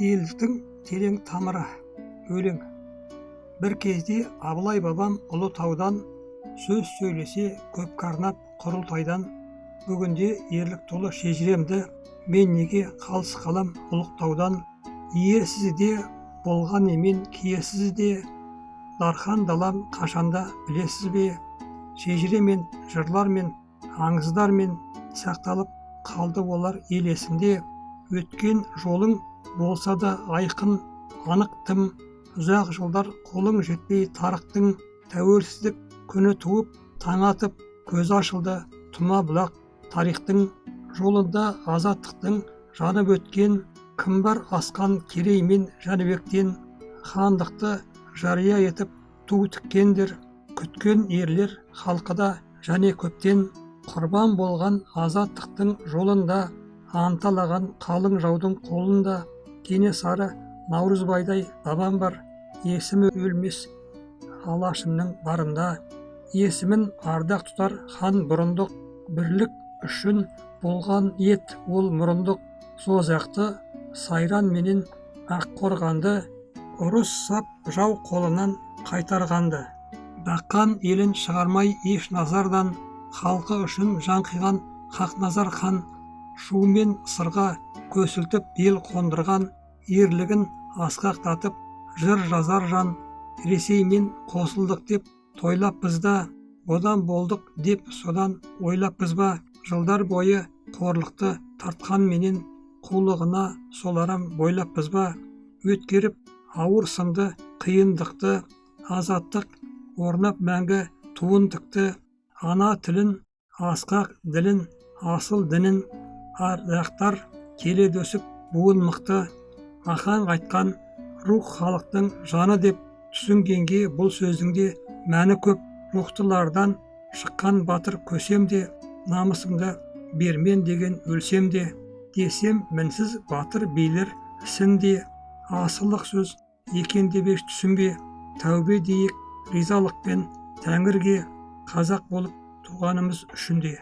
елдіктің терең тамыры өлең. Бір кезде Абылай бабам Ұлытаудан сөз сөйлесе көпке арнап құрылтайдан. Бүгінде ерлік толы шежіремді мен неге қалыс қалам ұлықтаудан. Иесіз де болған емен киесіз де, дархан далам қашанда білесіз бе. Шежіремен жырлармен аңыздармен сақталып қалды олар ел есінде. Өткен жолың болса да айқын анық тым, ұзақ жылдар қолың жетпей тарықтың. Тәуелсіздік күні туып таң атып көз ашылды тұма бұлақ тарихтың. Жолында азаттықтың жанып өткен кім бар асқан керей мен жәнібектен. Хандықты жария етіп ту тіккендер, күткен ерлер халқыда және көптен. Құрбан болған азаттықтың жолында, анталаған қалың жаудың қолында. Кенесары Наурызбайдай бабам бар, есімі өлмес алашымның барында. Есімін ардақ тұтар хан бұрындық, бірлік үшін болған ет ол мұрындық. Созақты сайран менен Аққорғанды, ұрыс сап жау қолынан қайтарғанды. Баққан елін шығармай еш назардан, халқы үшін жан қиған Хақназар хан. Шу мен сырға көсілтіп ел қондырған, ерлігін асқақтатып жыр жазар жан. Ресеймен қосылдық деп тойлап бізда, одан болдық деп содан ойлаппыз ба. Жылдар бойы қорлықты тартқан менен, қулығына соларам бойлаппыз ба. Өткеріп ауыр сынды қиындықты, азаттық орнап мәңгі туын тікті. Ана тілін, асқақ ділін, асыл дінін ардақтар келеді өсіп буын мықты. Ахаң айтқан рух халықтың жаны деп түсінгенге бұл сөздің де мәні көп. Рухтылардан шыққан батыр көсем де, намысымды бермен деген өлсем де. Десем мінсіз батыр билер ісін де, асылық сөз екен деп еш түсінбе. Тәубе дейік ризалықпен Тәңірге, қазақ болып туғанымыз үшін де.